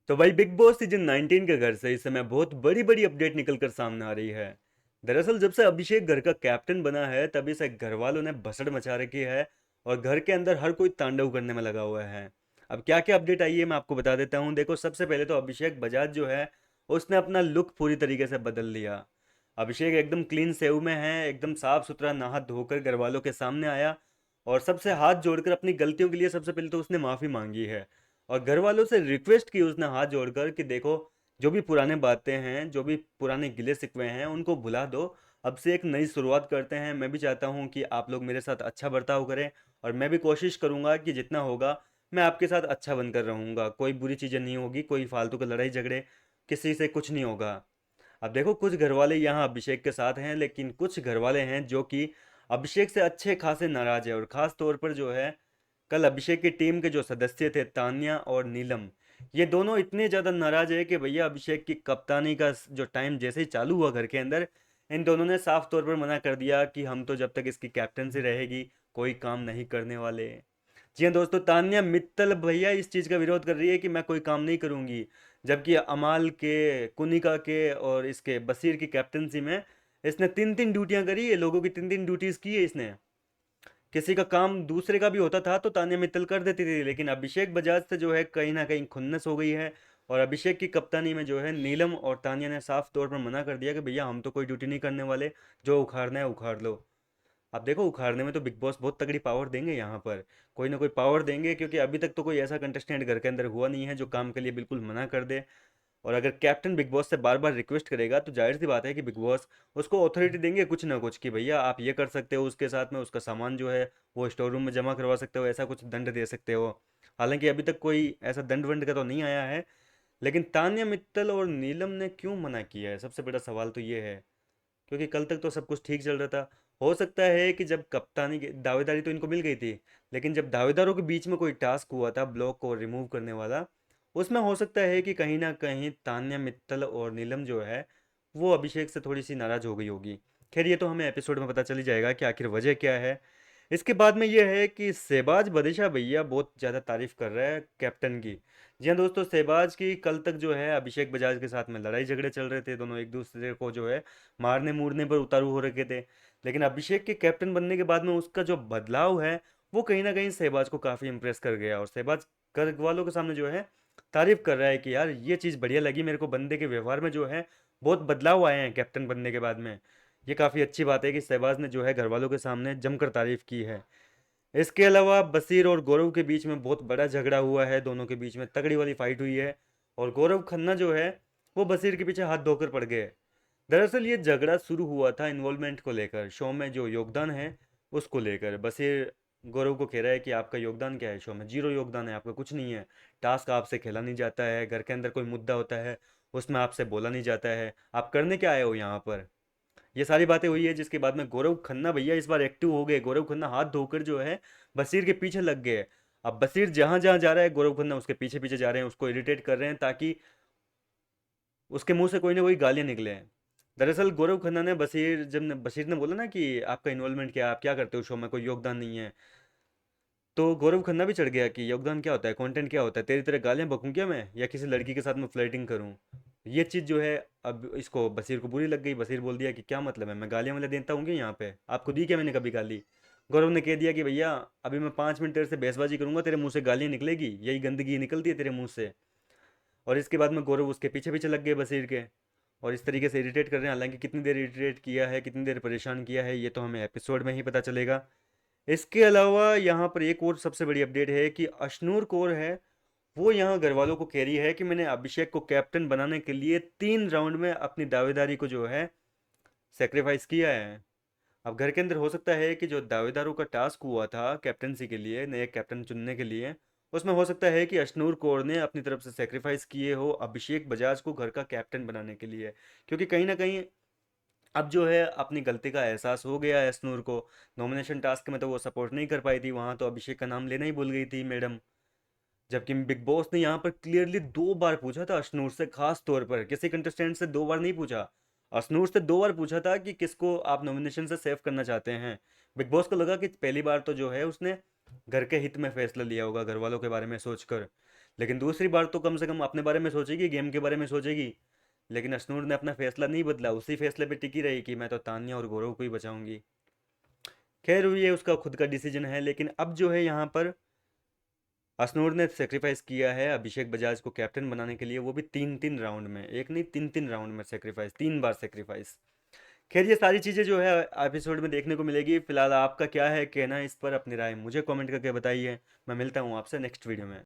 तो भाई big boss season 19 के घर से इस समय बहुत बड़ी बड़ी अपडेट निकल कर सामने आ रही है। दरअसल जब से अभिषेक घर का कैप्टन बना है तभी से घर वालों ने भसड़ मचा रखी है और घर के अंदर हर कोई तांडव करने में लगा हुआ है। अब क्या क्या अपडेट आई है मैं आपको बता देता हूँ। देखो, सबसे पहले तो अभिषेक बजाज जो है उसने अपना लुक पूरी तरीके से बदल लिया। अभिषेक एकदम क्लीन सेव में है, एकदम साफ सुथरा नहा धोकर घर वालों के सामने आया और सबसे हाथ जोड़कर अपनी गलतियों के लिए सबसे पहले तो उसने माफी मांगी है। और घर वालों से रिक्वेस्ट की उसने हाथ जोड़कर कि देखो, जो भी पुराने बातें हैं, जो भी पुराने गिले शिकवे हैं, उनको भुला दो। अब से एक नई शुरुआत करते हैं। मैं भी चाहता हूँ कि आप लोग मेरे साथ अच्छा बर्ताव करें और मैं भी कोशिश करूँगा कि जितना होगा मैं आपके साथ अच्छा बनकर रहूँगा। कोई बुरी चीज़ें नहीं होगी, कोई फालतू का लड़ाई झगड़े किसी से कुछ नहीं होगा। अब देखो, कुछ घरवाले यहाँ अभिषेक के साथ हैं, लेकिन कुछ घरवाले हैं जो कि अभिषेक से अच्छे खासे नाराज है। और खास तौर पर जो है, कल अभिषेक की टीम के जो सदस्य थे तान्या और नीलम, ये दोनों इतने ज़्यादा नाराज है कि भैया अभिषेक की कप्तानी का जो टाइम जैसे ही चालू हुआ घर के अंदर, इन दोनों ने साफ तौर पर मना कर दिया कि हम तो जब तक इसकी कैप्टनसी रहेगी कोई काम नहीं करने वाले। जी हाँ दोस्तों, तान्या मित्तल भैया इस चीज़ का विरोध कर रही है कि मैं कोई काम नहीं करूंगी, जबकि अमाल के, कुनिका के और इसके बसीर की कैप्टनसी में इसने तीन तीन ड्यूटियां करी है, लोगों की तीन तीन ड्यूटीज की है इसने। किसी का काम दूसरे का भी होता था तो तान्या मित्तल कर देती थी, लेकिन अभिषेक बजाज से जो है कहीं ना कहीं खुन्नस हो गई है। और अभिषेक की कप्तानी में जो है नीलम और तान्या ने साफ तौर पर मना कर दिया कि भैया हम तो कोई ड्यूटी नहीं करने वाले, जो उखाड़ना है उखाड़ लो। अब देखो, उखाड़ने में तो बिग बॉस बहुत तगड़ी पावर देंगे यहाँ पर, कोई ना कोई पावर देंगे, क्योंकि अभी तक तो कोई ऐसा कंटेस्टेंट घर के अंदर हुआ नहीं है जो काम के लिए बिल्कुल मना कर दे। और अगर कैप्टन बिग बॉस से बार बार रिक्वेस्ट करेगा तो जाहिर सी बात है कि बिग बॉस उसको अथॉरिटी देंगे कुछ ना कुछ कि भैया आप ये कर सकते हो, उसके साथ में उसका सामान जो है वो स्टोर रूम में जमा करवा सकते हो, ऐसा कुछ दंड दे सकते हो। हालांकि अभी तक कोई ऐसा दंड वंड का तो नहीं आया है। लेकिन तान्या मित्तल और नीलम ने क्यों मना किया है, सबसे बड़ा सवाल तो ये है। क्योंकि कल तक तो सब कुछ ठीक चल रहा था। हो सकता है कि जब कप्तानी की दावेदारी तो इनको मिल गई थी, लेकिन जब दावेदारों के बीच में कोई टास्क हुआ था ब्लॉक को रिमूव करने वाला, उसमें हो सकता है कि कहीं ना कहीं तान्या मित्तल और नीलम जो है वो अभिषेक से थोड़ी सी नाराज हो गई होगी। खैर, ये तो हमें एपिसोड में पता चल ही जाएगा कि आखिर वजह क्या है। इसके बाद में ये है कि शहबाज बदेशा भैया बहुत ज़्यादा तारीफ कर रहा है कैप्टन की। जी हाँ दोस्तों, शहबाज की कल तक जो है अभिषेक बजाज के साथ में लड़ाई झगड़े चल रहे थे, दोनों एक दूसरे को जो है मारने मूरने पर उतारू हो रखे थे। लेकिन अभिषेक के कैप्टन बनने के बाद में उसका जो बदलाव है वो कहीं ना कहीं शहबाज को काफ़ी इंप्रेस कर गया। और शहबाज घर वालों के सामने जो है तारीफ कर रहा है कि यार ये चीज़ बढ़िया लगी मेरे को, बंदे के व्यवहार में जो है बहुत बदलाव आए हैं कैप्टन बनने के बाद में। ये काफ़ी अच्छी बात है कि शहबाज ने जो है घर वालों के सामने जमकर तारीफ की है। इसके अलावा बसीर और गौरव के बीच में बहुत बड़ा झगड़ा हुआ है, दोनों के बीच में तगड़ी वाली फाइट हुई है। और गौरव खन्ना जो है वो बसीर के पीछे हाथ धोकर पड़ गए। दरअसल ये झगड़ा शुरू हुआ था इन्वॉल्वमेंट को लेकर, शो में जो योगदान है उसको लेकर। बसीर गौरव को कह रहा है कि आपका योगदान क्या है शो में, जीरो योगदान है, आपका कुछ नहीं है। टास्क आपसे खेला नहीं जाता है, घर के अंदर कोई मुद्दा होता है उसमें आपसे बोला नहीं जाता है, आप करने क्या आए हो यहाँ पर। ये सारी बातें हुई है, जिसके बाद में गौरव खन्ना भैया इस बार एक्टिव हो गए। गौरव खन्ना हाथ धोकर जो है बसीर के पीछे लग गए। अब बसीर जहां जहां जा रहा है गौरव खन्ना उसके पीछे पीछे जा रहे हैं, उसको इरिटेट कर रहे हैं ताकि उसके मुंह से कोई ना कोई गालियां निकले। दरअसल गौरव खन्ना ने बशीर ने बोला ना कि आपका इन्वॉल्वमेंट क्या है, आप क्या करते हो शो में, कोई योगदान नहीं है। तो गौरव खन्ना भी चढ़ गया कि योगदान क्या होता है, कंटेंट क्या होता है, तेरी तरह गालियां बकूं क्या मैं, या किसी लड़की के साथ मैं फ्लर्टिंग करूं। ये चीज़ जो है अब इसको बशीर को बुरी लग गई। बशीर बोल दिया कि क्या मतलब है, मैं गालियां वाले देता हूँ क्या यहाँ पे, आपको दी क्या मैंने कभी गाली। गौरव ने कह दिया कि भैया अभी मैं 5 मिनट तेरे से बहसबाजी करूंगा, तेरे मुंह से गालियां निकलेगी, यही गंदगी निकलती है तेरे मुंह से। और इसके बाद में गौरव उसके पीछे पीछे लग गए बशीर के, और इस तरीके से इरिटेट कर रहे हैं। हालांकि कितनी देर इरिटेट किया है, कितनी देर परेशान किया है, ये तो हमें एपिसोड में ही पता चलेगा। इसके अलावा यहाँ पर एक और सबसे बड़ी अपडेट है कि अशनूर कौर है, वो यहाँ घर वालों को कह रही है कि मैंने अभिषेक को कैप्टन बनाने के लिए 3 राउंड में अपनी दावेदारी को जो है सेक्रीफाइस किया है। अब घर के अंदर हो सकता है कि जो दावेदारों का टास्क हुआ था कैप्टनसी के लिए, नए कैप्टन चुनने के लिए, उसमें हो सकता है कि अशनूर कौर ने अपनी तरफ से सेक्रीफाइस किए हो अभिषेक बजाज को घर का कैप्टन बनाने के लिए। क्योंकि कहीं ना कहीं अब जो है अपनी गलती का एहसास हो गया है अशनूर को। नॉमिनेशन टास्क में तो वो सपोर्ट नहीं कर पाई थी, वहां तो अभिषेक का नाम लेना ही भूल गई थी मैडम। जबकि बिग बॉस ने यहाँ पर क्लियरली 2 बार पूछा था अशनूर से, खास तौर पर किसी कंटेस्टेंट से 2 बार नहीं पूछा। अशनूर से 2 बार पूछा था कि किसको आप नॉमिनेशन से सेव करना चाहते हैं। बिग बॉस को लगा कि पहली बार तो जो है उसने घर के हित में फैसला लिया होगा, घर वालों के बारे में सोचकर। लेकिन दूसरी बार तो कम से कम अपने बारे में सोचेगी, गेम के बारे में सोचेगी। लेकिन अश्नूर ने अपना फैसला नहीं बदला, उसी फैसले पे टिकी रही कि मैं तो तान्या और गौरव को ही बचाऊंगी। खैर ये उसका खुद का डिसीजन है, लेकिन अब जो है यहाँ पर अश्नूर ने सेक्रीफाइस किया है अभिषेक बजाज को कैप्टन बनाने के लिए, वो भी 3-3 राउंड में, एक नहीं 3-3 राउंड में सेक्रीफाइस, 3 बार सेक्रीफाइस। खैर ये सारी चीज़ें जो है एपिसोड में देखने को मिलेगी। फिलहाल आपका क्या है कहना है इस पर, अपनी राय मुझे कमेंट करके बताइए। मैं मिलता हूँ आपसे नेक्स्ट वीडियो में।